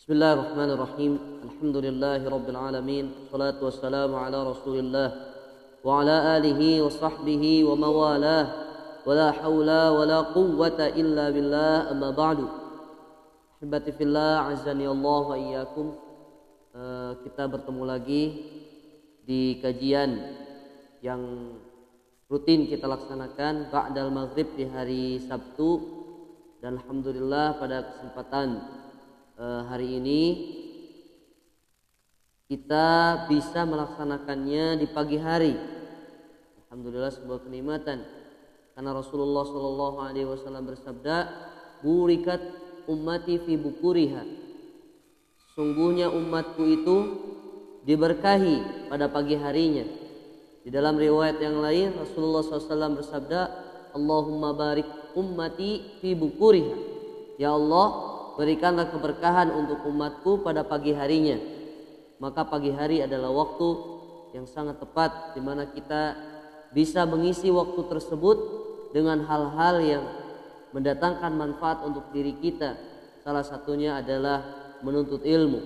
Bismillahirrahmanirrahim. Alhamdulillahirabbil alamin. Wassalatu wassalamu ala Rasulillah wa ala alihi wa sahbihi wa mawalah. Wala haula wala quwwata illa billah, amma ba'du. Ahibati fillah, azani Allah wa iyyakum. Kita bertemu lagi di kajian yang rutin kita laksanakan ba'dal maghrib di hari Sabtu, dan alhamdulillah pada kesempatan hari ini kita bisa melaksanakannya di pagi hari. Alhamdulillah, sebuah kenikmatan, karena Rasulullah Shallallahu Alaihi Wasallam bersabda, "Burikat ummati fi bukuriha." Sungguhnya umatku itu diberkahi pada pagi harinya. Di dalam riwayat yang lain Rasulullah SAW bersabda, "Allahumma barik ummati fi bukuriha." Ya Allah, berikanlah keberkahan untuk umatku pada pagi harinya. Maka pagi hari adalah waktu yang sangat tepat di mana kita bisa mengisi waktu tersebut dengan hal-hal yang mendatangkan manfaat untuk diri kita. Salah satunya adalah menuntut ilmu.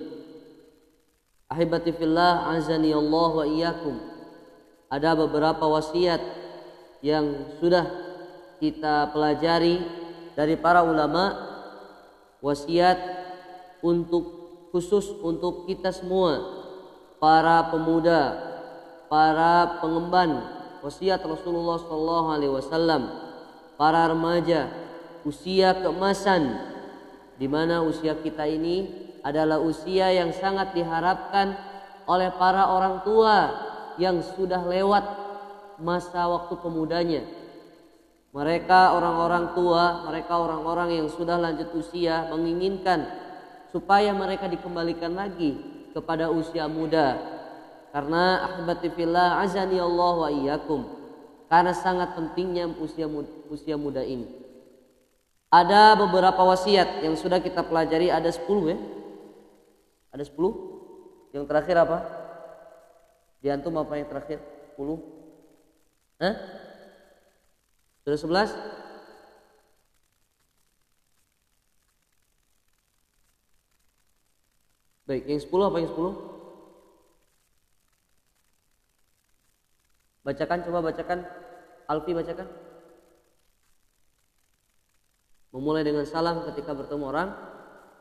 Ahibati fillah, azani Allah wa iyyakum. Ada beberapa wasiat yang sudah kita pelajari dari para ulama, wasiat khusus untuk kita semua, para pemuda, para pengemban, wasiat Rasulullah sallallahu alaihi wasallam, para remaja, usia keemasan, di mana usia kita ini adalah usia yang sangat diharapkan oleh para orang tua yang sudah lewat masa waktu pemudanya. Mereka orang-orang tua, mereka orang-orang yang sudah lanjut usia menginginkan supaya mereka dikembalikan lagi kepada usia muda. Karena ahibati fillah, azani Allah wa iyyakum, karena sangat pentingnya usia muda ini. Ada beberapa wasiat yang sudah kita pelajari, ada 10 ya. Ada 10. Yang terakhir apa? Di antum apa yang terakhir? 10. Hah? Sudah 11? Baik, yang 10 apa yang 10? Bacakan, coba bacakan. Alfi bacakan. Memulai dengan salam ketika bertemu orang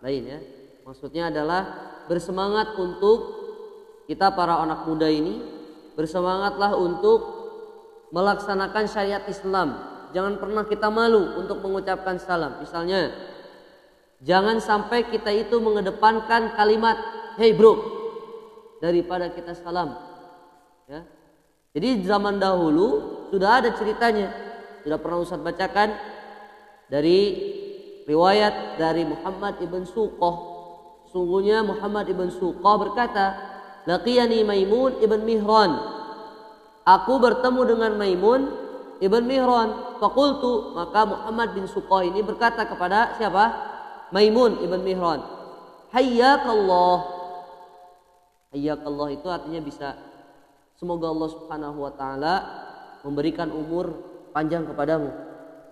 lain ya. Maksudnya adalah bersemangat untuk kita para anak muda ini, bersemangatlah untuk melaksanakan syariat Islam. Jangan pernah kita malu untuk mengucapkan salam. Misalnya, jangan sampai kita itu mengedepankan kalimat "Hey bro" daripada kita salam ya. Jadi zaman dahulu sudah ada ceritanya, sudah pernah Ustaz bacakan dari riwayat dari Muhammad ibn Suqah. Sungguhnya Muhammad ibn Suqah berkata, "Laqiyani Maimun ibn Mihran." Aku bertemu dengan Maimun ibn Mihran. Faqultu, maka Muhammad bin Suqah ini berkata kepada siapa? Maimun ibn Mihran, "Hayyakallah." Hayyakallah itu artinya bisa semoga Allah Subhanahu wa taala memberikan umur panjang kepadamu,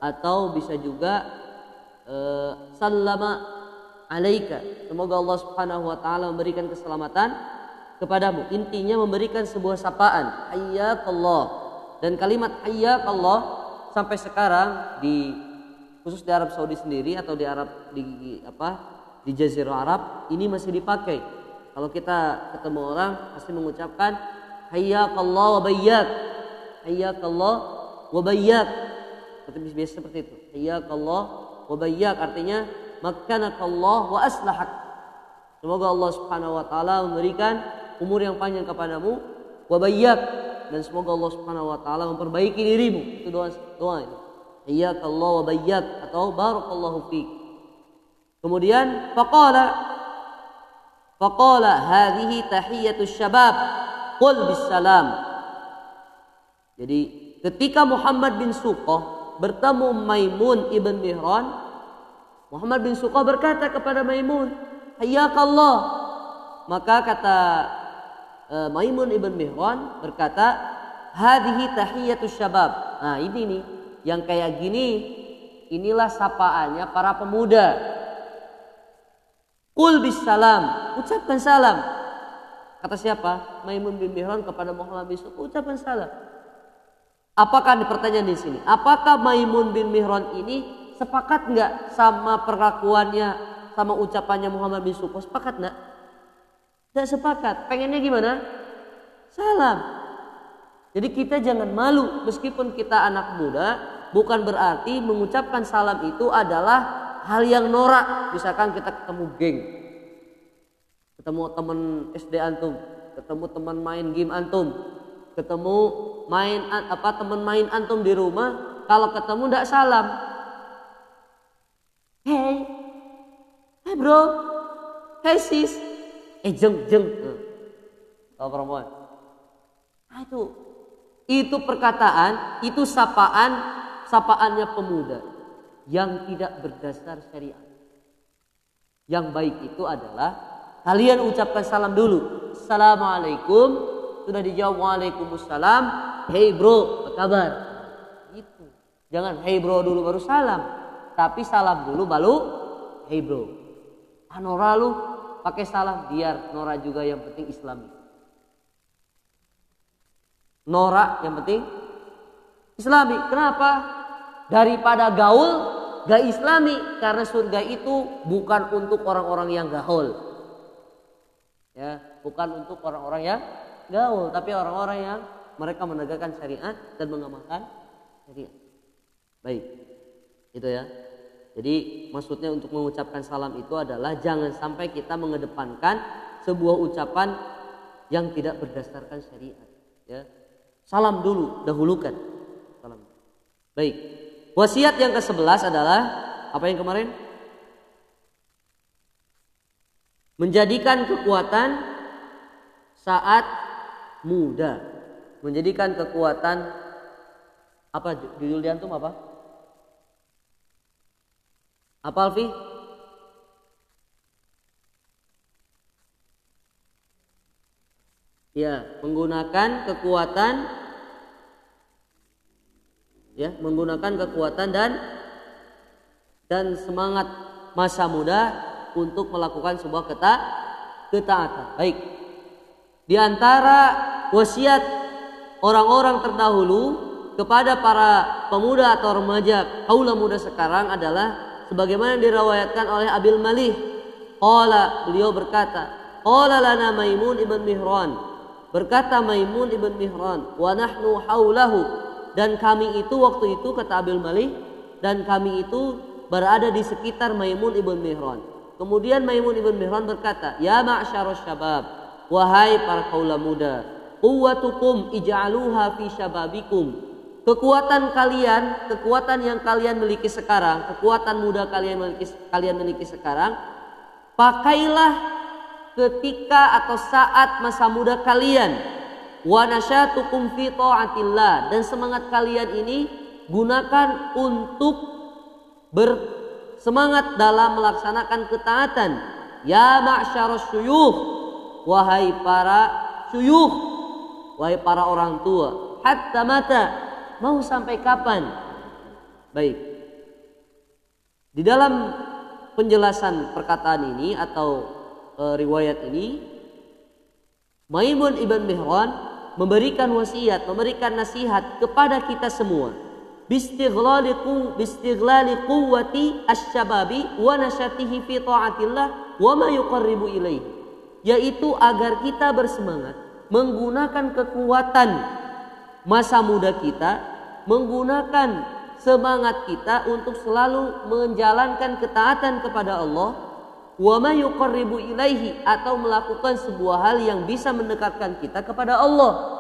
atau bisa juga sallama alaika, semoga Allah Subhanahu wa taala memberikan keselamatan kepadamu. Intinya memberikan sebuah sapaan, hayyakallah. Dan kalimat hayyakallah sampai sekarang khusus di Arab Saudi sendiri atau di Jazirah Arab ini masih dipakai. Kalau kita ketemu orang pasti mengucapkan hayyakallah wa bayyak. Hayyakallah wa bayyak. Biasa seperti itu. Hayyakallah wa bayyak artinya makkanakallah wa aslahak. Semoga Allah Subhanahu wa taala memberikan umur yang panjang kepadamu, wa bayyak, dan semoga Allah Subhanahu wa taala memperbaiki dirimu. Itu doa ini. Hayyakallah wa bayyak atau barakallahu fiik. Kemudian faqala hadhihi tahiyatus syabab qul bisalam. Jadi ketika Muhammad bin Suqah bertemu Maimun ibn Mihran, Muhammad bin Suqah berkata kepada Maimun, "Hayyakallah." Maka kata Maimun ibn Mihran berkata, "Hadhihi tahiyatus syabab." Nah, ini nih yang kayak gini, inilah sapaannya para pemuda. Qul bis salam, ucapkan salam. Kata siapa? Maimun bin Mihran kepada Muhammad bin Sukuh, ucapkan salam. Apakah pertanyaan di sini? Apakah Maimun bin Mihran ini sepakat nggak sama perlakuannya, sama ucapannya Muhammad bin Sukuh? Sepakat nggak? Tidak sepakat. Pengennya gimana? Salam. Jadi kita jangan malu meskipun kita anak muda, bukan berarti mengucapkan salam itu adalah hal yang norak. Misalkan kita ketemu geng, ketemu teman SD antum, ketemu teman main game antum, ketemu teman main antum di rumah, kalau ketemu ndak salam. Hey bro, hey sis, jeng. Tahu perempuan? Nah, itu perkataan, itu sapaannya pemuda yang tidak berdasar syariat. Yang baik itu adalah kalian ucapkan salam dulu. Assalamualaikum. Sudah dijawab waalaikumsalam. Hey bro, apa kabar? Itu. Jangan hey bro dulu baru salam. Tapi salam dulu baru hey bro. Nora lu pakai salam, biar Nora juga yang penting Islami. Nora yang penting Islami. Kenapa? Daripada gaul gak Islami, karena surga itu bukan untuk orang-orang yang gaul. Ya, bukan untuk orang-orang yang gaul, tapi orang-orang yang mereka menegakkan syariat dan mengamalkan syariat. Baik. Itu ya. Jadi maksudnya untuk mengucapkan salam itu adalah jangan sampai kita mengedepankan sebuah ucapan yang tidak berdasarkan syariat. Ya. Salam dulu, dahulukan. Salam. Baik. Wasiat yang ke-11 adalah apa yang kemarin? Menjadikan kekuatan saat muda. Menjadikan kekuatan apa judul di antum apa? Apa Alfi? Ya, menggunakan kekuatan dan semangat masa muda untuk melakukan sebuah ketaatan. Baik. Di antara wasiat orang-orang terdahulu kepada para pemuda atau remaja kaula muda sekarang adalah sebagaimana diriwayatkan oleh Abil Malih. Beliau berkata, qala lana Maimun ibn Mihran. Berkata Maimun ibn Mihran, wa nahnu haulahu, dan kami itu waktu itu, kata Abil Malih, dan kami itu berada di sekitar Maimun ibn Mihran. Kemudian Maimun ibn Mihran berkata, ya ma'syarus syabab, wahai para kaula muda, quwwatukum ij'aluha fi syababikum. Kekuatan yang kalian miliki sekarang, kekuatan muda kalian miliki sekarang, pakailah ketika atau saat masa muda kalian. Wa nasyatukum fi ta'atillah, dan semangat kalian ini gunakan untuk bersemangat dalam melaksanakan ketaatan. Ya ma'syarus syuyukh, wahai para syuyukh, wahai para orang tua. Hatta mata, mau sampai kapan? Baik. Di dalam penjelasan perkataan ini atau riwayat ini, Maimun ibn Mihran memberikan wasiat, memberikan nasihat kepada kita semua. Bistighlali quwwati asy-syababi wa nasyatihi fi ta'atillah wa ma yuqarribu ilaihi. Yaitu agar kita bersemangat menggunakan kekuatan masa muda kita, menggunakan semangat kita untuk selalu menjalankan ketaatan kepada Allah, wa ma yuqarribu ilaihi, atau melakukan sebuah hal yang bisa mendekatkan kita kepada Allah.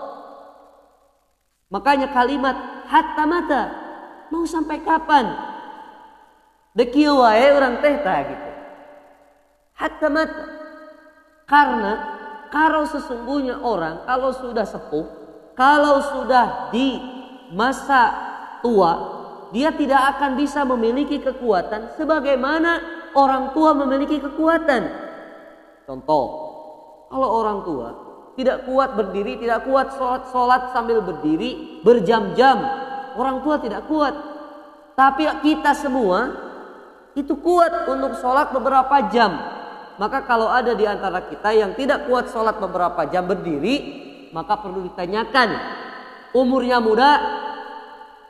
Makanya kalimat hatta mata, mau sampai kapan? Dekieu wae urang teh tah gitu. Hatta mata. Karena kalau sesungguhnya orang kalau sudah sepuh, kalau sudah di masa tua, dia tidak akan bisa memiliki kekuatan sebagaimana orang tua memiliki kekuatan. Contoh, kalau orang tua tidak kuat berdiri, tidak kuat sholat sambil berdiri berjam-jam, orang tua tidak kuat. Tapi kita semua itu kuat untuk sholat beberapa jam. Maka kalau ada di antara kita yang tidak kuat sholat beberapa jam berdiri, maka perlu ditanyakan. Umurnya muda,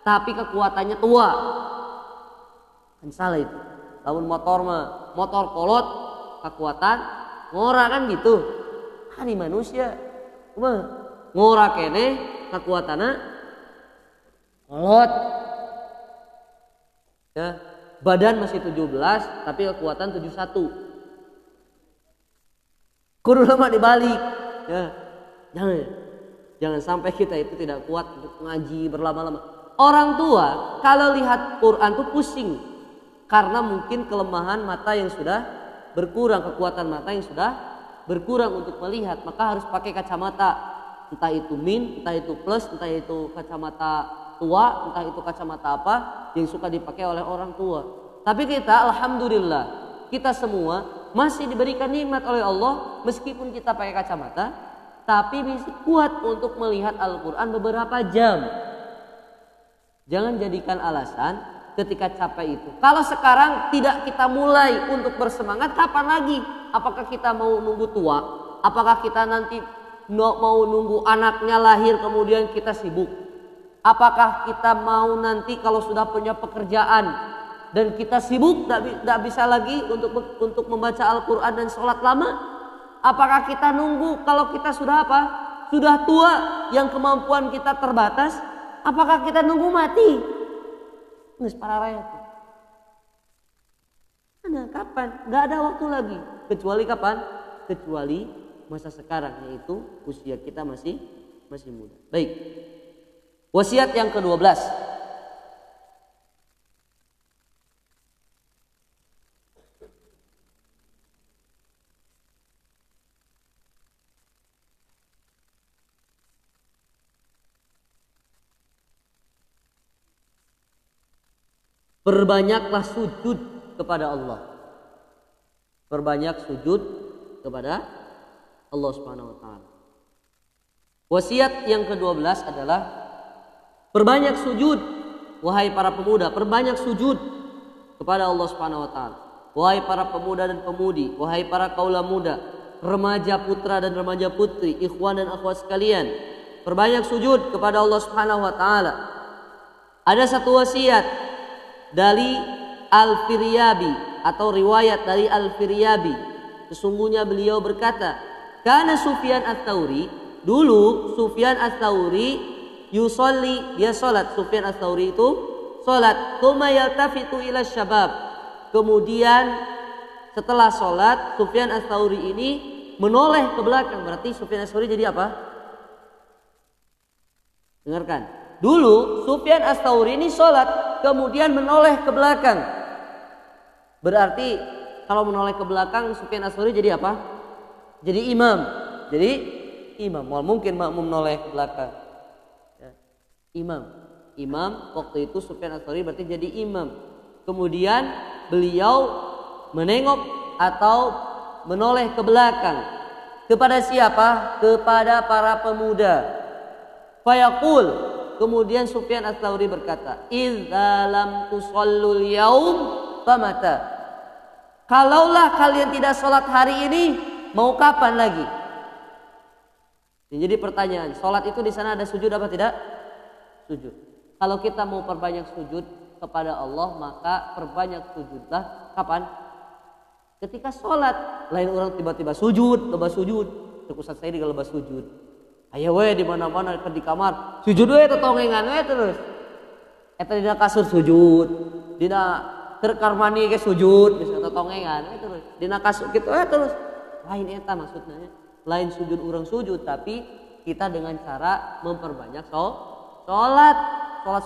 tapi kekuatannya tua. Kan salah itu. Lamun motor kolot, kekuatan ngora kan gitu. Ini manusia. Ngora kene kekuatannya kolot. Ya, badan masih 17 tapi kekuatan 71. Kudu lama dibalik. Ya. Jangan sampai kita itu tidak kuat untuk ngaji berlama-lama. Orang tua kalau lihat Quran tuh pusing karena mungkin kelemahan mata yang sudah berkurang, kekuatan mata yang sudah berkurang untuk melihat, maka harus pakai kacamata. Entah itu min, entah itu plus, entah itu kacamata tua, entah itu kacamata apa yang suka dipakai oleh orang tua. Tapi kita alhamdulillah, kita semua masih diberikan nikmat oleh Allah meskipun kita pakai kacamata, tapi masih kuat untuk melihat Al-Quran beberapa jam. Jangan jadikan alasan ketika capek itu. Kalau sekarang tidak kita mulai untuk bersemangat, kapan lagi? Apakah kita mau nunggu tua? Apakah kita nanti mau nunggu anaknya lahir kemudian kita sibuk? Apakah kita mau nanti kalau sudah punya pekerjaan dan kita sibuk tidak bisa lagi untuk membaca Al-Quran dan sholat lama? Apakah kita nunggu kalau kita sudah apa? Sudah tua yang kemampuan kita terbatas? Apakah kita nunggu mati? Nges para rakyat. Nah, kapan? Gak ada waktu lagi. Kecuali kapan? Kecuali masa sekarang, yaitu usia kita masih muda. Baik. Wasiat yang ke-12. Perbanyaklah sujud kepada Allah. Perbanyak sujud kepada Allah Subhanahu wa taala. Wasiat yang ke-12 adalah perbanyak sujud, wahai para pemuda, perbanyak sujud kepada Allah Subhanahu wa taala. Wahai para pemuda dan pemudi, wahai para kaula muda, remaja putra dan remaja putri, ikhwan dan akhwat sekalian, perbanyak sujud kepada Allah Subhanahu wa taala. Ada satu wasiat dari Al-Firyabi atau riwayat dari Al-Firyabi. Sesungguhnya beliau berkata, karena Sufyan Ats-Tsauri, dulu Sufyan Ats-Tsauri yusolli, dia salat. Sufyan Ats-Tsauri itu salat. Tsumma yaltafitu ila syabab. Kemudian setelah salat, Sufyan Ats-Tsauri ini menoleh ke belakang. Berarti Sufyan Ats-Tsauri jadi apa? Dengarkan. Dulu Sufyan Ats-Tsauri ini salat, kemudian menoleh ke belakang. Berarti kalau menoleh ke belakang, Sufyan Ats-Tsauri jadi apa? Jadi imam. Jadi imam. Mal mungkin makmum menoleh ke belakang. Ya. Imam waktu itu Sufyan Ats-Tsauri berarti jadi imam. Kemudian beliau menengok atau menoleh ke belakang. Kepada siapa? Kepada para pemuda. Fayaqul, kemudian Sufyan Ats-Tsauri berkata, "Idza lam tusallul yaum famata." Kalaulah kalian tidak sholat hari ini, mau kapan lagi? Jadi pertanyaan, sholat itu di sana ada sujud apa tidak? Sujud. Kalau kita mau perbanyak sujud kepada Allah, maka perbanyak sujudlah kapan? Ketika sholat. Lain orang tiba-tiba sujud, lepas sujud. Ustaz saya di lepas sujud. Ayo we di mana-mana di kamar sujud we tetongengan we terus. Eta dina kasur sujud, dina terkarmani ke sujud, bisa tetongengan we terus. Dina kasur kitu we terus. Lain eta maksudnya. Lain sujud urang sujud, tapi kita dengan cara memperbanyak salat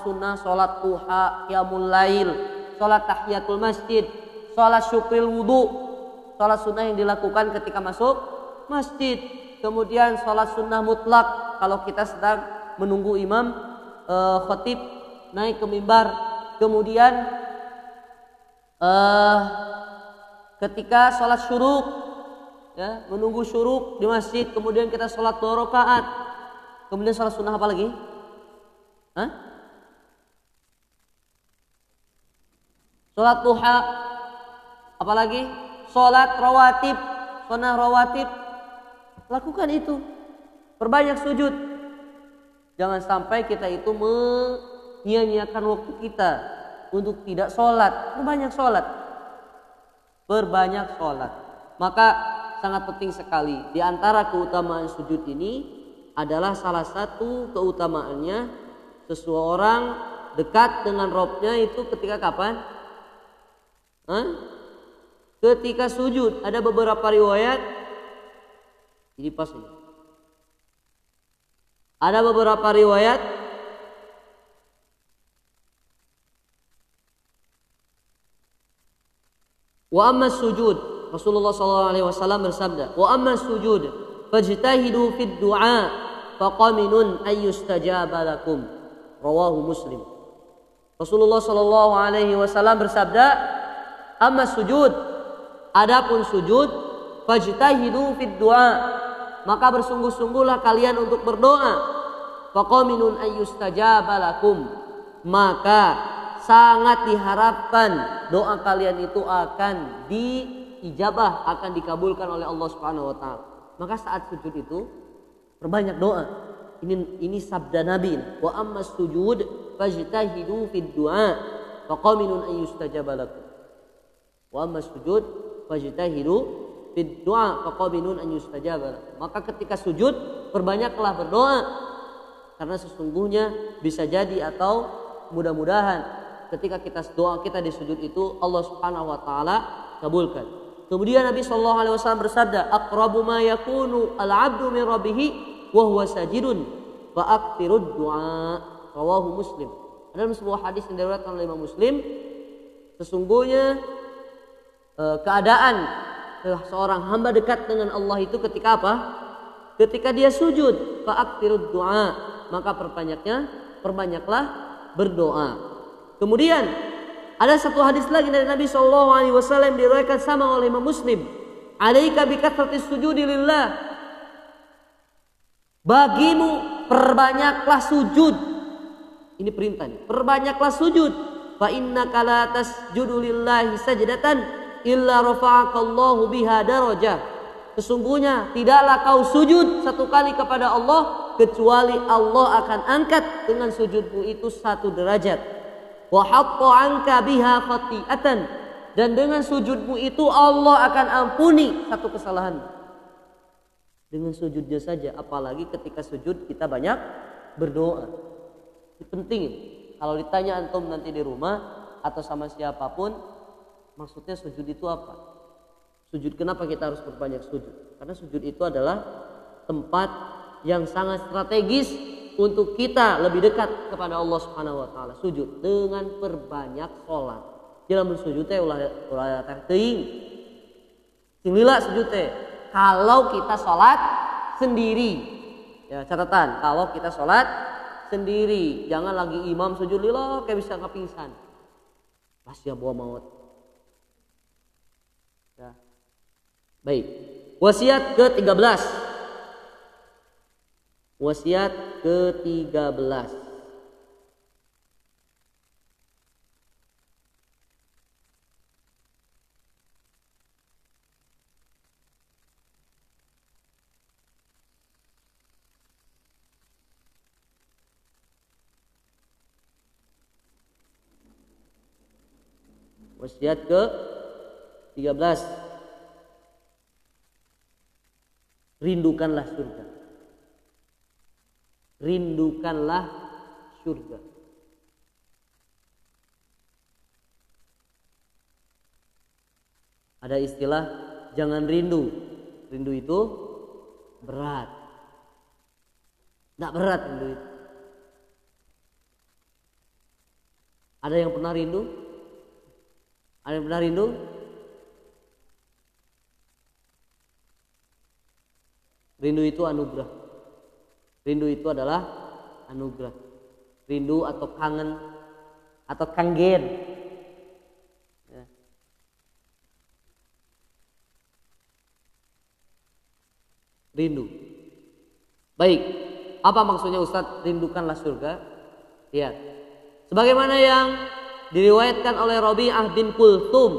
sunnah, salat duha, qiyamul lail, salat tahiyatul masjid, salat syukril wudu, salat sunnah yang dilakukan ketika masuk masjid. Kemudian sholat sunnah mutlak kalau kita sedang menunggu imam khotib naik ke mimbar. Kemudian ketika sholat syuruk, ya, menunggu syuruk di masjid. Kemudian kita sholat 2 rakaat. Kemudian sholat sunnah apa lagi? Sholat duha, apalagi sholat rawatib. sunnah rawatib, lakukan itu. Perbanyak sujud. Jangan sampai kita itu menyia-nyiakan waktu kita untuk tidak sholat. Perbanyak sholat. Perbanyak sholat. Maka sangat penting sekali. Di antara keutamaan sujud ini adalah salah satu keutamaannya seseorang dekat dengan Robnya itu ketika kapan? Ketika sujud. Ada beberapa riwayat. Ini pas ini. Ada beberapa riwayat wa amma sujud, Rasulullah SAW bersabda, wa amma sujud fajtahidu fid du'a faqaminun ayyustajaba lakum. Rawahu Muslim. Rasulullah SAW bersabda, amma sujud, adapun sujud, fajtahidu fid du'a, maka bersungguh-sungguhlah kalian untuk berdoa. Faqaminun ayyustajaba lakum, maka sangat diharapkan doa kalian itu akan diijabah, akan dikabulkan oleh Allah Subhanahu wa taala. Maka saat sujud itu perbanyak doa. Ini sabda Nabi. Wa ammas sujud fajtahidu fid du'a faqaminun ayyustajaba lakum. Wa ammas sujud fajtahidu fid du'a faqaminun ayyustajaba lakum. Maka ketika sujud perbanyaklah berdoa, karena sesungguhnya bisa jadi atau mudah-mudahan ketika kita doa kita di sujud itu Allah Subhanahu wa taala kabulkan. Kemudian Nabi sallallahu alaihi wasallam bersabda, aqrabu ma yakunu al-'abdu min rabbih wa huwa sajidun fa aktsirud du'a. Rawahu Muslim. Dalam sebuah hadis yang diriwayatkan oleh Imam Muslim, sesungguhnya keadaan seorang hamba dekat dengan Allah itu ketika apa? Ketika dia sujud, fa aktsirud du'a, maka perbanyaklah berdoa. Kemudian ada satu hadis lagi dari Nabi sallallahu alaihi wasallam diriwayatkan sama oleh Imam Muslim. Alaika bi kathratis sujudi lillah. Bagimu perbanyaklah sujud. Ini perintah nih. Perbanyaklah sujud. Fa innaka la tasjudu lillahi sajdatan illa rafa'akallahu biha darajah. Sesungguhnya tidaklah kau sujud satu kali kepada Allah kecuali Allah akan angkat dengan sujudmu itu satu derajat. Wa hatta anka biha khati'atan, dan dengan sujudmu itu Allah akan ampuni satu kesalahan. Dengan sujudnya saja, apalagi ketika sujud kita banyak berdoa. Ini penting. Kalau ditanya antum nanti di rumah atau sama siapapun, maksudnya sujud itu apa? Sujud, kenapa kita harus berbanyak sujud? Karena sujud itu adalah tempat yang sangat strategis untuk kita lebih dekat kepada Allah Subhanahu wa taala. Sujud dengan perbanyak salat. Jangan sujud teh ulah teuing. Sing lila sujud teh kalau kita salat sendiri. Ya, catatan, kalau kita salat sendiri, jangan lagi imam sujud lila kayak bisa ngapingsan. Pasti bawa maut. Ya. Baik. Wasiat ke-13. Wasiat ke-13. Wasiat ke-13. Rindukanlah surga. Rindukanlah surga. Ada istilah jangan rindu. Rindu itu berat. Tidak berat rindu itu. Ada yang pernah rindu? Ada yang pernah rindu? Rindu itu anugerah. Rindu itu adalah anugerah. Rindu atau kangen atau kangen. Ya. Rindu. Baik. Apa maksudnya Ustadz rindukanlah surga? Lihat. Sebagaimana yang diriwayatkan oleh Rabi'ah bin Kulthum.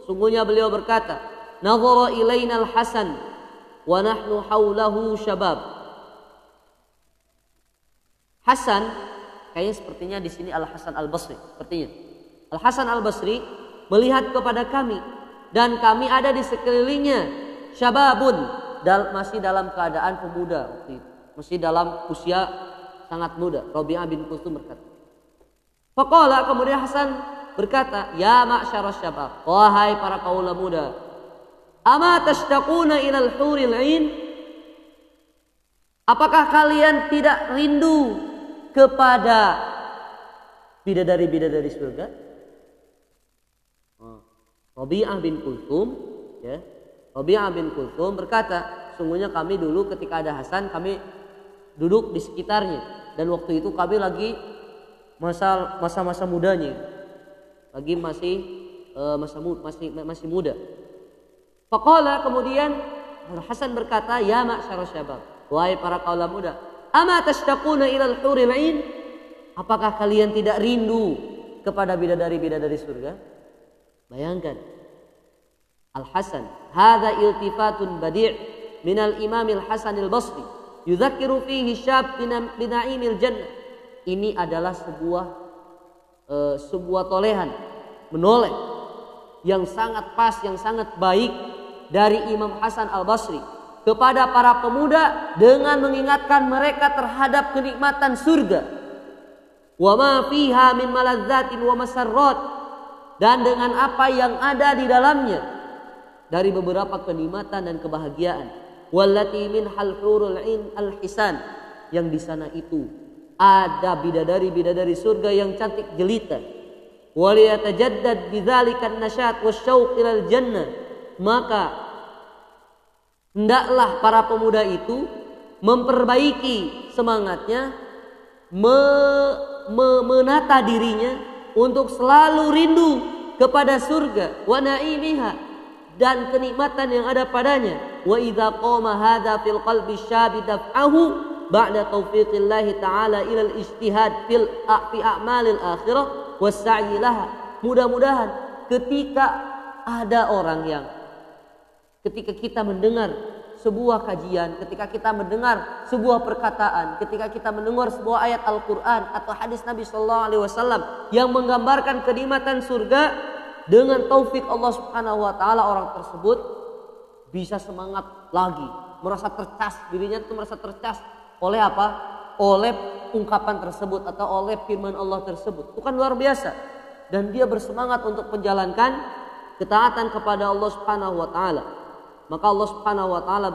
Sungguhnya beliau berkata, nadhara ilaina al-Hasan wa nahnu haulahu syabab. Hasan, kayaknya sepertinya di sini Al-Hasan Al-Basri, sepertinya. Al-Hasan Al-Basri melihat kepada kami dan kami ada di sekelilingnya, syababun, masih dalam keadaan pemuda waktu itu, masih dalam usia sangat muda. Rabi'ah bin Kulthum berkata. Faqala, kemudian Hasan berkata, ya ma'syarasy syabab, wahai para kaula muda, ama tashtaquna ilal huril 'ain? Apakah kalian tidak rindu kepada bidadari-bidadari surga? Rabi'ah bin Kulthum, ya. Rabi'ah bin Kulthum berkata, sungguhnya kami dulu ketika ada Hasan, kami duduk di sekitarnya, dan waktu itu kami lagi masa-masa mudanya, lagi masih muda. Faqala, kemudian Hasan berkata, ya ma'syarasy syabab, wahai para kaula muda, ama tashtaquna ilal huril 'ain? Apakah kalian tidak rindu kepada bidadari-bidadari surga? Bayangkan, Al-Hasan, hadza iltifatun badi' min al-Imam Al-Hasan Al-Basri yudzakiru fihi syab bina'imil jannah. Ini adalah sebuah tolehan, menoleh yang sangat pas, yang sangat baik dari Imam Hasan Al-Basri kepada para pemuda dengan mengingatkan mereka terhadap kenikmatan surga. Wa ma fiha min maladzatin wa masarrat, dan dengan apa yang ada di dalamnya dari beberapa kenikmatan dan kebahagiaan. Wallati min hurul 'ain al-hisan, yang di sana itu ada bidadari-bidadari surga yang cantik jelita. Wa liyatajaddad bidzalika an-nasyat wasyauq ilal jannah, maka hendaklah para pemuda itu memperbaiki semangatnya, menata dirinya untuk selalu rindu kepada surga, wa naimiha, dan kenikmatan yang ada padanya. Wa idza qama hadza fil qalbi syabi daf'ahu ba'da taufiqillahi ta'ala ila al-ijtihad fi a'malil akhirah was-sa'yi laha. Mudah-mudahan ketika ada orang yang, ketika kita mendengar sebuah kajian, ketika kita mendengar sebuah perkataan, ketika kita mendengar sebuah ayat Al-Quran atau hadis Nabi SAW yang menggambarkan kenikmatan surga, dengan taufik Allah Subhanahu Wa Taala orang tersebut bisa semangat lagi, merasa tercas, dirinya itu merasa tercas oleh apa? Oleh ungkapan tersebut atau oleh firman Allah tersebut. Itu kan luar biasa, dan dia bersemangat untuk menjalankan ketaatan kepada Allah Subhanahu Wa Taala. Maka Allah Subhanahu Wa Taala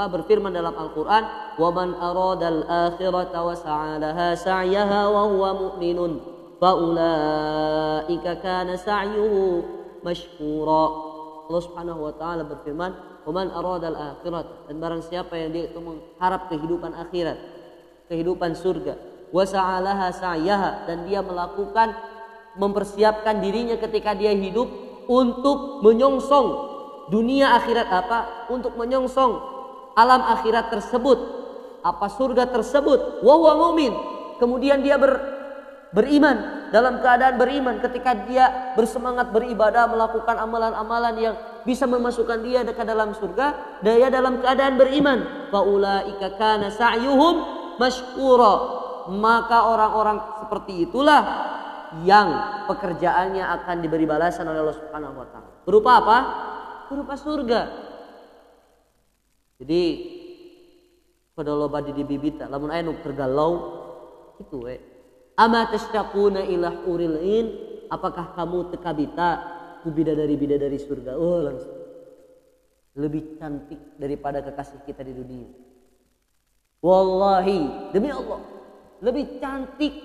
berfirman dalam Al-Quran, wa man aradal akhirata wa sa'alaha sa'yaha wa huwa mu'minun faulaika kana sa'yuhu mashkura. Allah Subhanahu Wa Taala berfirman, wa man aradal akhirat, dan barang siapa yang dia itu mengharap kehidupan akhirat, kehidupan surga, wa sa'alaha sa'yaha, dan dia melakukan, mempersiapkan dirinya ketika dia hidup untuk menyongsong dunia akhirat, untuk menyongsong alam akhirat tersebut, surga tersebut, wa huwa mu'min, kemudian dia beriman, dalam keadaan beriman, ketika dia bersemangat beribadah, melakukan amalan-amalan yang bisa memasukkan dia ke dalam surga, dia dalam keadaan beriman, faulaika kana sa'yuhum mashkura, maka orang-orang seperti itulah yang pekerjaannya akan diberi balasan oleh Allah Subhanahu Wa Taala. Berupa apa? Berupa surga. Jadi pada loba di bibita lamun aya nu tergalau itu we. Ama tashtaquna ila huril 'ain, apakah kamu tekabita ku bidadari-bidadari surga? Oh, langsung lebih cantik daripada kekasih kita di dunia. Wallahi, demi Allah, lebih cantik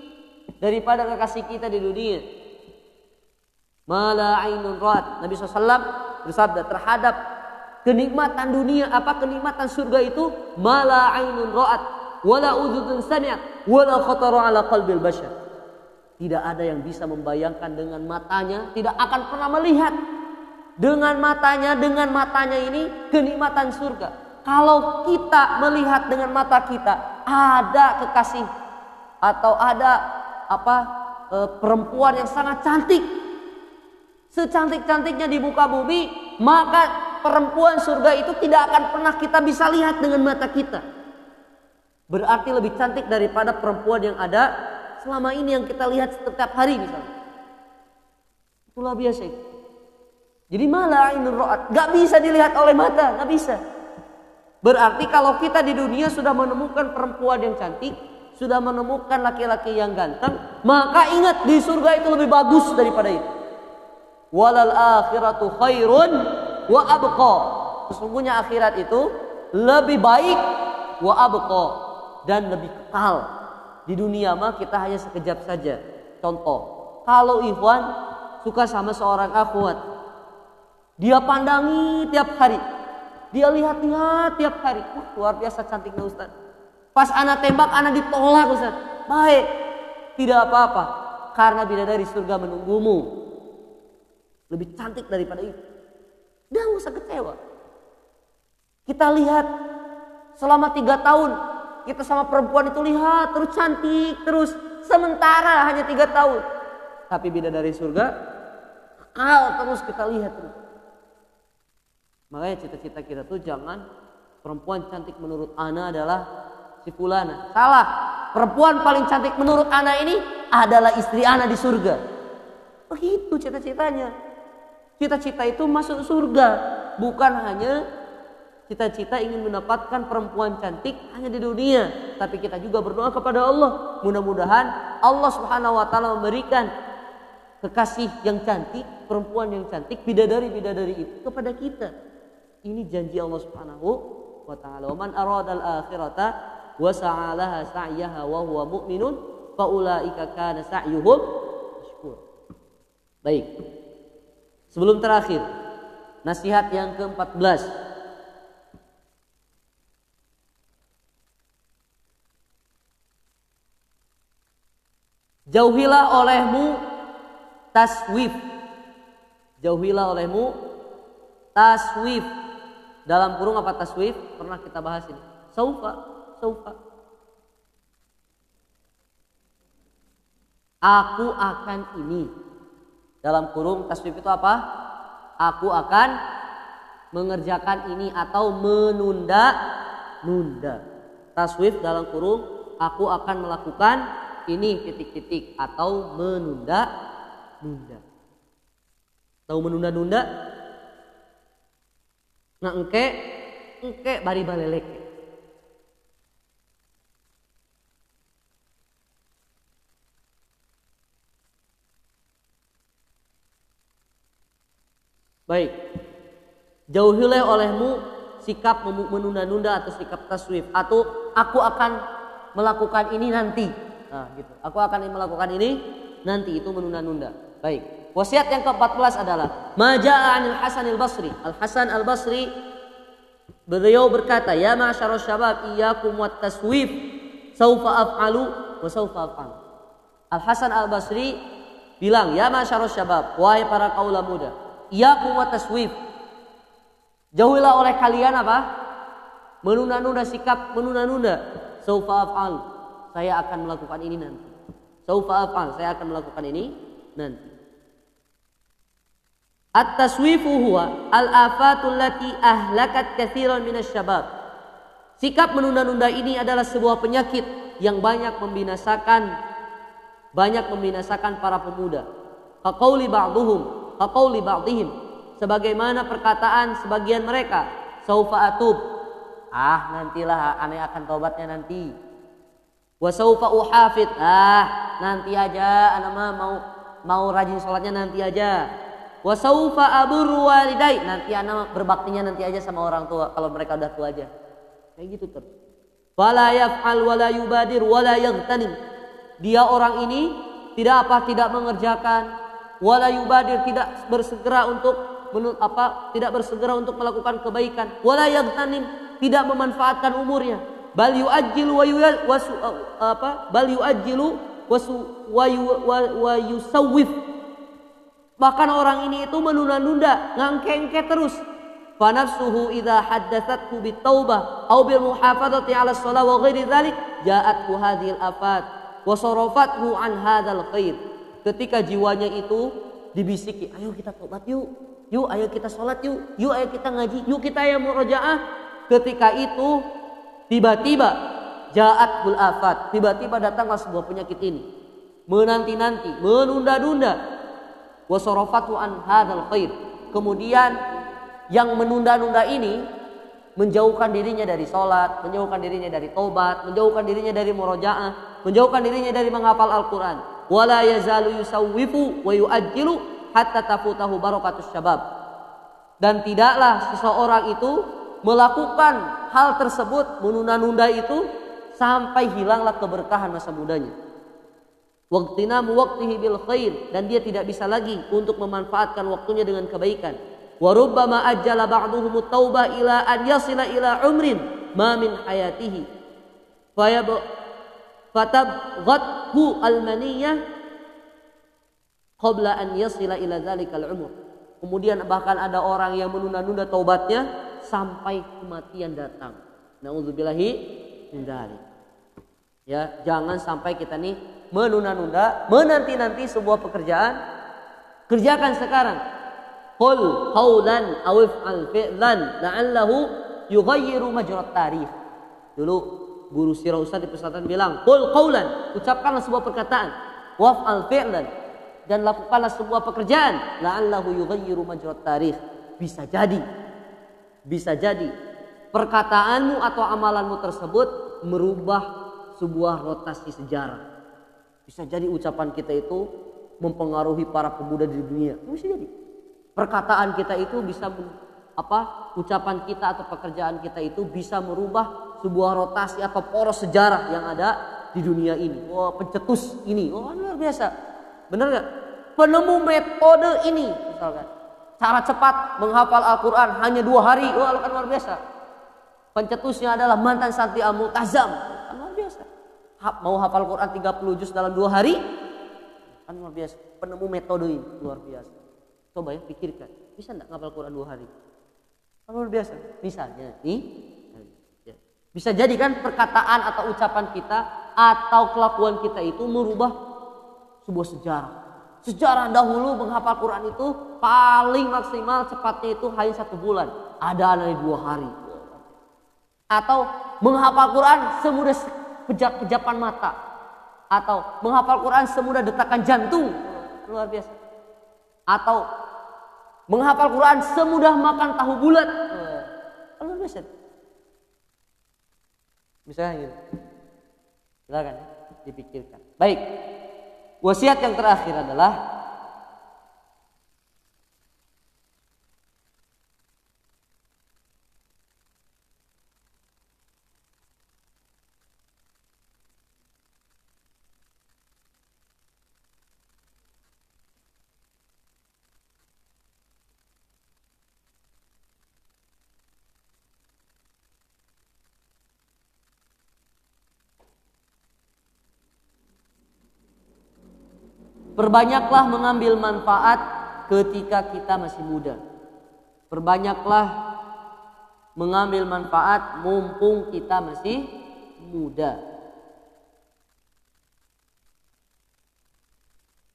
daripada kekasih kita di dunia. Mala ainun ra'at. Nabi SAW bersabda terhadap kenikmatan dunia, kenikmatan surga itu, mala ainun ra'at wala udhun sami'at wala khatara ala qalbil bashar. Tidak ada yang bisa membayangkan dengan matanya, tidak akan pernah melihat dengan matanya ini kenikmatan surga. Kalau kita melihat dengan mata kita ada kekasih atau ada perempuan yang sangat cantik, secantik-cantiknya di muka bumi, maka perempuan surga itu tidak akan pernah kita bisa lihat dengan mata kita. Berarti lebih cantik daripada perempuan yang ada selama ini yang kita lihat setiap hari misalnya. Itulah biasa itu. Jadi malah ainul ra'at, gak bisa dilihat oleh mata, gak bisa. Berarti kalau kita di dunia sudah menemukan perempuan yang cantik, sudah menemukan laki-laki yang ganteng, maka ingat di surga itu lebih bagus daripada itu. Walal akhiratu khairun wa abqa. Sesungguhnya akhirat itu lebih baik wa abqa dan lebih kekal. Di dunia mah kita hanya sekejap saja. Contoh, kalau ikhwan suka sama seorang akhwat, dia pandangi tiap hari, dia lihat-lihat tiap hari. Luar biasa cantiknya Ustaz. Pas ana tembak, ana ditolak Ustaz. Baik, tidak apa-apa, karena bidadari surga menunggumu. Lebih cantik daripada itu. Udah gak usah kecewa. Kita lihat selama 3 tahun, kita sama perempuan itu lihat terus cantik terus. Sementara hanya 3 tahun. Tapi bidadari surga kekal terus kita lihat terus. Makanya cita-cita kita tuh jangan perempuan cantik menurut ana adalah si fulana. Salah. Perempuan paling cantik menurut ana ini adalah istri ana di surga. Begitu cita-citanya. Cita-cita itu masuk surga. Bukan hanya cita-cita ingin mendapatkan perempuan cantik hanya di dunia. Tapi kita juga berdoa kepada Allah. Mudah-mudahan Allah subhanahu wa ta'ala memberikan kekasih yang cantik, perempuan yang cantik, bidadari-bidadari itu kepada kita. Ini janji Allah subhanahu wa ta'ala. Wa man aradal akhirata wa sa'alaha sa'yaha wa huwa mu'minun fa ulaika kana sa'yuhum mashkur. Baik. Sebelum terakhir, nasihat yang ke-14. Jauhilah olehmu taswif. Jauhilah olehmu taswif. Dalam kurung apa taswif? Pernah kita bahas ini. Saufa. Aku akan ini. Dalam kurung taswif itu apa? Aku akan mengerjakan ini atau menunda. Taswif dalam kurung aku akan melakukan ini titik-titik atau menunda. Tahu menunda-nunda? Nah engke bari balelek. Baik. Jauhilah olehmu sikap menunda-nunda atau sikap taswif atau aku akan melakukan ini nanti. Nah, gitu. Aku akan melakukan ini nanti, itu menunda-nunda. Baik. Wasiat yang ke-14 adalah Maja'a 'anil Hasan al-Basri. Al-Hasan al-Basri beliau berkata, "Ya ma'syarus syabab, iyyakum wat taswif. Saufa af'alu wa saufa af'al." Al-Hasan al-Basri bilang, "Ya ma'syarus syabab, wahai para kaula muda, iyyakum wat taswif. Jauhilah oleh kalian apa? Menunda-nunda, sikap menunda-nunda. Saufa af'al. Saya akan melakukan ini nanti. Saufa af'al. Saya akan melakukan ini nanti." At-taswifu huwa al-afatul lati ahlakat katsiran minasy syabab. Sikap menunda-nunda ini adalah sebuah penyakit yang banyak membinasakan para pemuda. Kaqauli ba'dihim. Sebagaimana perkataan sebagian mereka, saufa atub. Nantilah aneh akan taubatnya nanti. Wa saufa uhafid. Nanti aja anak mah mau rajin sholatnya nanti aja. Wa saufa aburu walidai. Nanti anak berbaktinya nanti aja sama orang tua kalau mereka udah tua aja. Kayak gitu terus. Fala yaf'al wala yubadir wala yaghtanim. Dia orang ini tidak mengerjakan, wala yubadir tidak bersegera untuk melakukan kebaikan, wala yaghtanim tidak memanfaatkan umurnya. Bal yu'ajjilu wa yusawwif. Bahkan orang ini itu menunda-nunda, ngangke-ngke terus. Fa nafsuhu idza haddatsathu bitaubah aw bil muhafadzati 'ala shalah wa ghairi dzalik ja'athu hadhil afat wa sarafathu an hadzal khair. Ketika jiwanya itu dibisiki, ayo kita tobat yuk. Yuk ayo kita sholat yuk. Yuk ayo kita ngaji. Yuk kita ayo murojaah. Ketika itu tiba-tiba ja'atul afat. Tiba-tiba datanglah sebuah penyakit ini. Menanti-nanti, menunda-nunda. Wasarafatu an hadzal khair. Kemudian yang menunda-nunda ini menjauhkan dirinya dari sholat, menjauhkan dirinya dari taubat, menjauhkan dirinya dari murojaah, menjauhkan dirinya dari menghafal Al-Quran. Wala yazalu yusawwifu wa yu'ajjilu hatta tafutahu barakatus syabab. Dan tidaklah seseorang itu melakukan hal tersebut, menunda-nunda itu sampai hilanglah keberkahan masa mudanya. Waqtinamu waqtihi bil khair, dan dia tidak bisa lagi untuk memanfaatkan waktunya dengan kebaikan. Wa rubbama ajjala ba'duhum at-taubah ila an yasila ila umrin ma min hayatihi fatabghathu al-maniyah qabla an yasila ila dzalikal umur. Kemudian bahkan ada orang yang menunda-nunda taubatnya sampai kematian datang. Nauzubillahi min dzalik. Ya, jangan sampai kita nih menunda-nunda, menanti-nanti sebuah pekerjaan. Kerjakan sekarang. Qul qawlan aw if'al fi'lan la'allahu yughayyiru majrat tarikh. Dulu guru sirah Ustaz di pesantren bilang, qul qawlan, ucapkanlah sebuah perkataan, waf'al fi'lan, dan lakukanlah sebuah pekerjaan, la'allahu yughayyiru majrat tarikh. Bisa jadi perkataanmu atau amalanmu tersebut merubah sebuah rotasi sejarah. Bisa jadi ucapan kita itu mempengaruhi para pemuda di dunia. Bisa jadi. Perkataan kita itu bisa ucapan kita atau pekerjaan kita itu bisa merubah sebuah rotasi atau poros sejarah yang ada di dunia ini. Wah, pencetus ini, luar biasa. Benar gak? Penemu metode ini, misalkan cara cepat menghafal Al-Quran hanya 2 hari, kan luar biasa. Pencetusnya adalah mantan santri Al-Multazam, kan luar biasa. Mau hafal Quran 30 juz dalam 2 hari, kan luar biasa. Penemu metode ini luar biasa. Coba ya pikirkan, bisa enggak ngapal Quran 2 hari? Luar biasa. Misalnya nih, bisa jadi kan perkataan atau ucapan kita atau kelakuan kita itu merubah sebuah sejarah. Sejarah dahulu menghafal Quran itu paling maksimal cepatnya itu hanya 1 bulan. Ada yang 2 hari. Atau menghafal Quran semudah kejapan mata. Atau menghafal Quran semudah detakan jantung. Luar biasa. Atau menghafal Quran semudah makan tahu bulat. Luar biasa. Misalnya gitu. Silakan dipikirkan. Baik. Wasiat yang terakhir adalah perbanyaklah mengambil manfaat ketika kita masih muda. Perbanyaklah mengambil manfaat mumpung kita masih muda.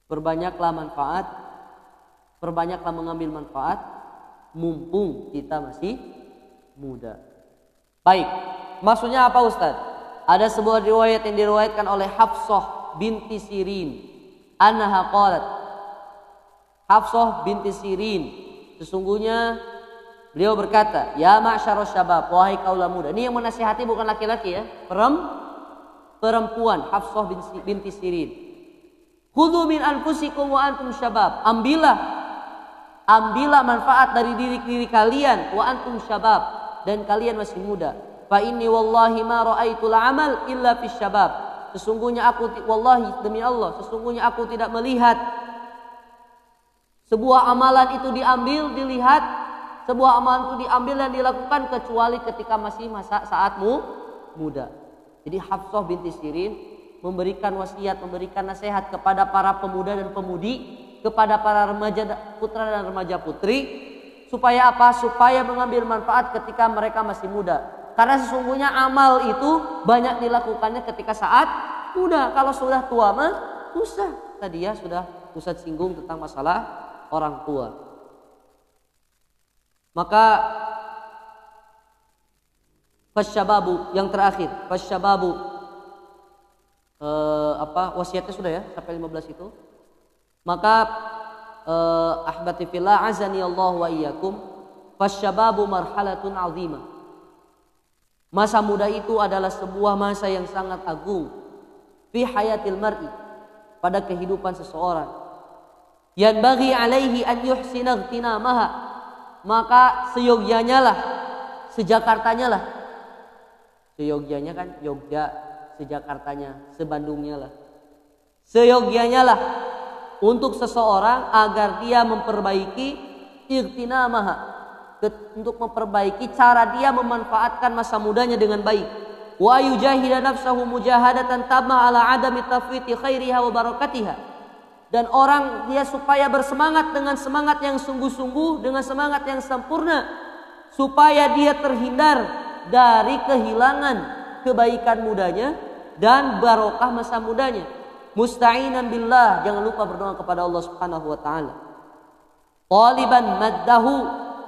Perbanyaklah mengambil manfaat mumpung kita masih muda. Baik, maksudnya apa Ustaz? Ada sebuah riwayat yang diriwayatkan oleh Hafsah binti Sirin. Annaha qalat, Hafsah binti Sirin, sesungguhnya beliau berkata, ya ma'syarus syabab, wahai kaula muda. Ini yang menasihati bukan laki-laki ya, perempuan. Hafsah binti Sirin. Khudhu min anfusikum wa antum syabab. Ambillah manfaat dari diri kalian, wa antum syabab, dan kalian masih muda. Fa inni wallahi ma ra'aitul amal illa fis syabab. Sesungguhnya wallahi demi Allah, sesungguhnya aku tidak melihat sebuah amalan itu dilihat dan dilakukan kecuali ketika masih saatmu muda. Jadi Hafsah binti Sirin memberikan wasiat, memberikan nasihat kepada para pemuda dan pemudi, kepada para remaja putra dan remaja putri, supaya apa? Supaya mengambil manfaat ketika mereka masih muda. Karena sesungguhnya amal itu banyak dilakukannya ketika saat muda. Kalau sudah tua mah susah. Tadi ya sudah Ustaz singgung tentang masalah orang tua. Maka fasyababu yang terakhir, fasyababu wasiatnya sudah ya sampai 15 itu. Maka ahbati fillah azani Allah wa iyyakum, fasyababu marhalatun azimah. Masa muda itu adalah sebuah masa yang sangat agung fi hayatil mar'i, pada kehidupan seseorang. Yanbaghi alaihi an yuhsina ightinamaha, maka seyogyanya lah, sejakartanya lah. Seyogyanya kan Yogya, sejakartanya, sebandungnya lah. Seyogyanya lah untuk seseorang agar dia memperbaiki ightinamaha, untuk memperbaiki cara dia memanfaatkan masa mudanya dengan baik. Wa yujahida nafsahu mujahadatan tamma ala adami tafwiti khairiha wa barakatiha. Dan orang dia supaya bersemangat dengan semangat yang sungguh-sungguh, dengan semangat yang sempurna, supaya dia terhindar dari kehilangan kebaikan mudanya dan barokah masa mudanya. Musta'inan billah, jangan lupa berdoa kepada Allah Subhanahu wa taala. Taliban maddahu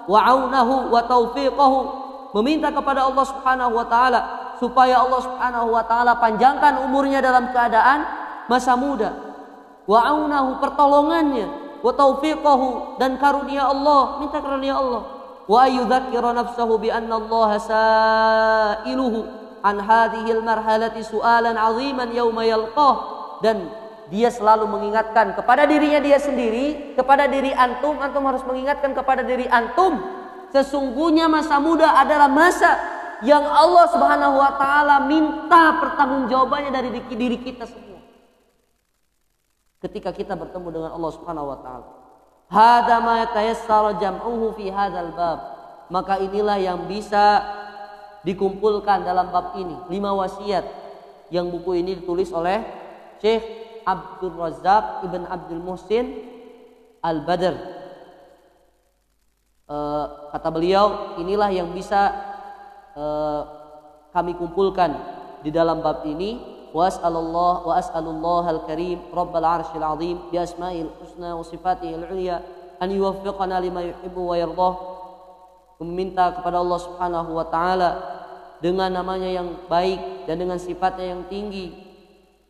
wa aunahu wa taufiqahu, meminta kepada Allah Subhanahu wa taala supaya Allah Subhanahu wa taala panjangkan umurnya dalam keadaan masa muda. Wa aunahu, pertolongannya, wa taufiqahu, dan karunia Allah, minta karunia Allah. Wa ayudzakkira nafsahu bi anna Allah sa'iluhu an hadhihi al-marhalati su'alan 'aziman yauma yalqah, dan dia selalu mengingatkan kepada dirinya dia sendiri, kepada diri antum harus mengingatkan kepada diri antum, sesungguhnya masa muda adalah masa yang Allah Subhanahu wa taala minta pertanggungjawabannya dari diri kita semua. Ketika kita bertemu dengan Allah Subhanahu wa taala. Hadza ma tayassara jam'uhu fi hadzal bab. Maka inilah yang bisa dikumpulkan dalam bab ini, 5 wasiat yang buku ini ditulis oleh Syekh Abdul Razak Ibn Abdul Muhsin Al-Badr. Kata beliau, inilah yang bisa kami kumpulkan di dalam bab ini. Wa as'alullah al-karim rabbal arsyil azim bi asma'il husna wa sifatihil ulya an yuwaffiqana lima yuhibbu wa yardah. Meminta kepada Allah Subhanahu wa taala dengan namanya yang baik dan dengan sifatnya yang tinggi,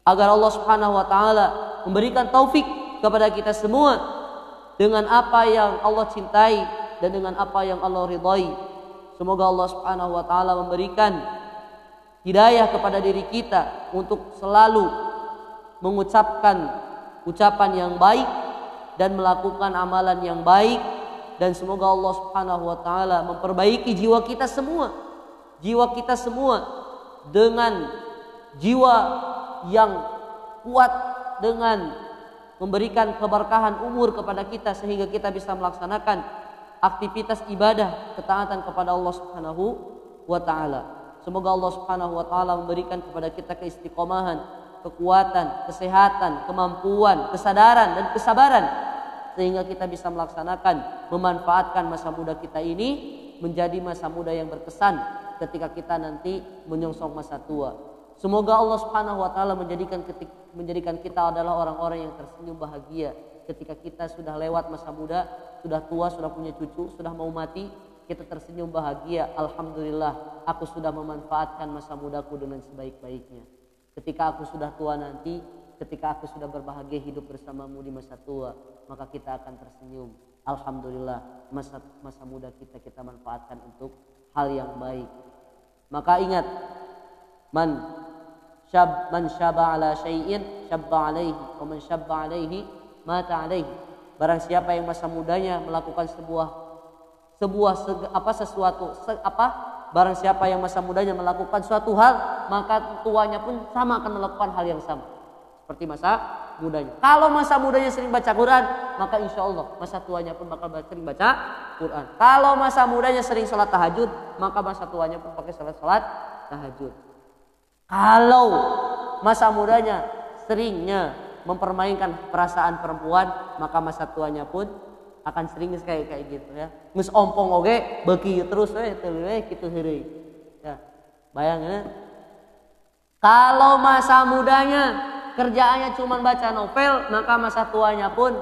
agar Allah Subhanahu wa taala memberikan taufik kepada kita semua dengan apa yang Allah cintai dan dengan apa yang Allah ridhai. Semoga Allah Subhanahu wa taala memberikan hidayah kepada diri kita untuk selalu mengucapkan ucapan yang baik dan melakukan amalan yang baik, dan semoga Allah Subhanahu wa taala memperbaiki jiwa kita semua. Jiwa kita semua dengan jiwa yang kuat, dengan memberikan keberkahan umur kepada kita sehingga kita bisa melaksanakan aktivitas ibadah ketaatan kepada Allah Subhanahu wa taala. Semoga Allah Subhanahu wa taala memberikan kepada kita keistiqomahan, kekuatan, kesehatan, kemampuan, kesadaran dan kesabaran sehingga kita bisa melaksanakan, memanfaatkan masa muda kita ini menjadi masa muda yang berkesan ketika kita nanti menyongsong masa tua. Semoga Allah Subhanahu wa taala menjadikan kita adalah orang-orang yang tersenyum bahagia ketika kita sudah lewat masa muda, sudah tua, sudah punya cucu, sudah mau mati, kita tersenyum bahagia. Alhamdulillah, aku sudah memanfaatkan masa mudaku dengan sebaik-baiknya. Ketika aku sudah tua nanti, ketika aku sudah berbahagia hidup bersamamu di masa tua, maka kita akan tersenyum. Alhamdulillah, masa muda kita manfaatkan untuk hal yang baik. Maka ingat, man syaba ala syai'in syabba alaihi wa man syabba alaihi mata alaihi. Barang siapa yang masa mudanya melakukan barang siapa yang masa mudanya melakukan suatu hal, maka tuanya pun sama akan melakukan hal yang sama seperti masa mudanya. Kalau masa mudanya sering baca Quran, maka insya Allah masa tuanya pun bakal sering baca Quran. Kalau masa mudanya sering sholat tahajud, maka masa tuanya pun pakai sholat tahajud. Kalau masa mudanya seringnya mempermainkan perasaan perempuan, maka masa tuanya pun akan sering kayak gitu ya. Geus ompong oge beuki terus teu kitu heureuy. Ya. Bayangna. Kalau masa mudanya kerjaannya cuma baca novel, maka masa tuanya pun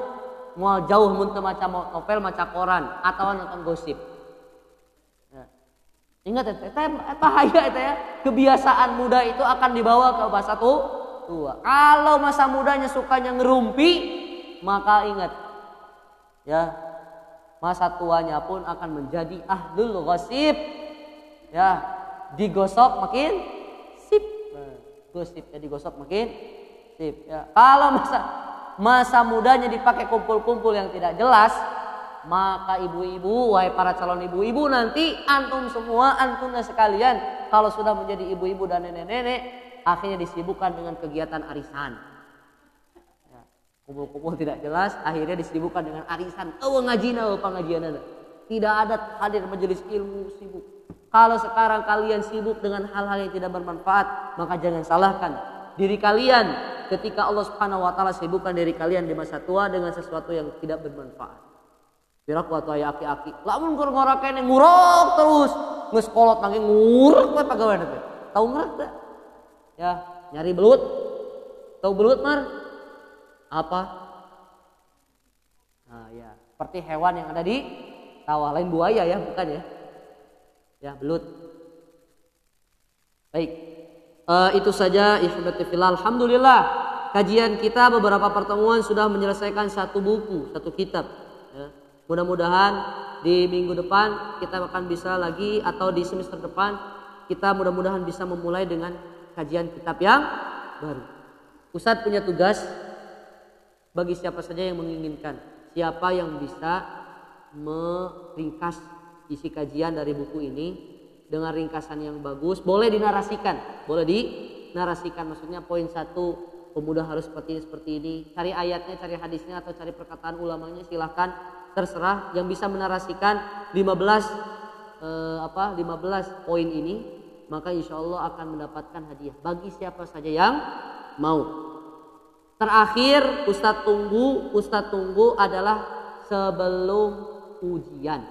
mau jauh mun teu maca novel, maca koran atau nonton gosip. Ingat ya, bahaya itu ya. Kebiasaan muda itu akan dibawa ke masa tua. Kalau masa mudanya sukanya ngerumpi, maka ingat ya, masa tuanya pun akan menjadi ahlul ghasib. Ya, digosok makin sip. Gosip ya, digosok makin sip ya. Kalau masa mudanya dipakai kumpul-kumpul yang tidak jelas, maka ibu-ibu, wahai para calon ibu-ibu, nanti antum semua, antumnya sekalian, kalau sudah menjadi ibu-ibu dan nenek-nenek, akhirnya disibukkan dengan kegiatan arisan. Ya, kumpul-kumpul tidak jelas, akhirnya disibukkan dengan arisan. Ngajina, pengajian. Tidak ada hadir majelis ilmu, sibuk. Kalau sekarang kalian sibuk dengan hal-hal yang tidak bermanfaat, maka jangan salahkan diri kalian ketika Allah Subhanahu wa taala sibukkan diri kalian di masa tua dengan sesuatu yang tidak bermanfaat. Birak waktu ayah aki-aki, lamun ngorok kene ngurok terus, ngeskolot nangge nguruk we pagawean teh. Tahu nguruk teh? Ya, nyari belut. Tahu belut Mar? Apa? Nah, ya, seperti hewan yang ada di sawah, lain buaya ya, bukan ya? Ya, belut. Baik. Itu saja ihbati fillah. Alhamdulillah, kajian kita beberapa pertemuan sudah menyelesaikan satu buku, satu kitab, ya. Mudah-mudahan di minggu depan kita akan bisa lagi, atau di semester depan kita mudah-mudahan bisa memulai dengan kajian kitab yang baru. Ustadz punya tugas bagi siapa saja yang menginginkan, siapa yang bisa meringkas isi kajian dari buku ini dengan ringkasan yang bagus, boleh dinarasikan, maksudnya poin 1 pemuda harus seperti ini, cari ayatnya, cari hadisnya, atau cari perkataan ulamanya, silahkan, terserah. Yang bisa menarasikan 15 poin ini, maka insya Allah akan mendapatkan hadiah bagi siapa saja yang mau. Terakhir, Ustadz tunggu adalah sebelum ujian.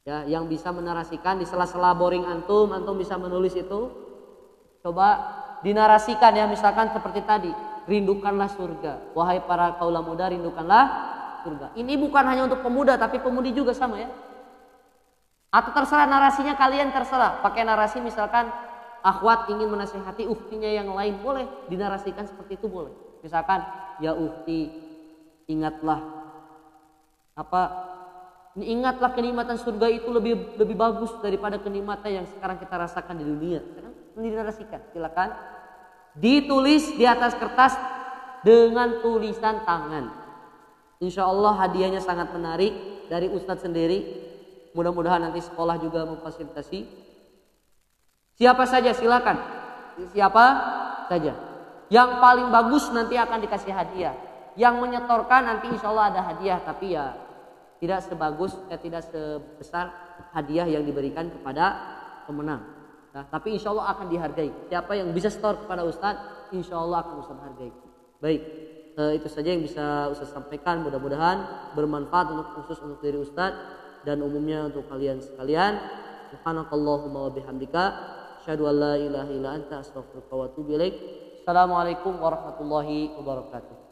Ya, yang bisa menarasikan di sela-sela boring antum bisa menulis itu, coba dinarasikan ya, misalkan seperti tadi, rindukanlah surga, wahai para kaula muda, rindukanlah surga. Ini bukan hanya untuk pemuda, tapi pemudi juga sama ya. Atau terserah narasinya, kalian terserah pakai narasi, misalkan akhwat ingin menasihati ukhtinya yang lain, boleh dinarasikan seperti itu, boleh. Misalkan, ya ukhti, ingatlah kenikmatan surga itu lebih bagus daripada kenikmatan yang sekarang kita rasakan di dunia. Ini dinarasikan, silakan ditulis di atas kertas dengan tulisan tangan. Insya Allah hadiahnya sangat menarik dari Ustadz sendiri. Mudah-mudahan nanti sekolah juga memfasilitasi. Siapa saja silakan, siapa saja. Yang paling bagus nanti akan dikasih hadiah. Yang menyetorkan nanti insya Allah ada hadiah, tapi ya tidak sebesar hadiah yang diberikan kepada pemenang. Nah, tapi insya Allah akan dihargai. Siapa yang bisa setor kepada Ustadz, insya Allah akan Ustadz hargai. Baik, itu saja yang bisa Ustadz sampaikan. Mudah-mudahan bermanfaat khusus untuk diri Ustadz dan umumnya untuk kalian sekalian. Subhanakallahumma wa bihamdika, asyhadu an la ilaha illa anta, astaghfiruka wa atubu ilaik. Assalamualaikum warahmatullahi wabarakatuh.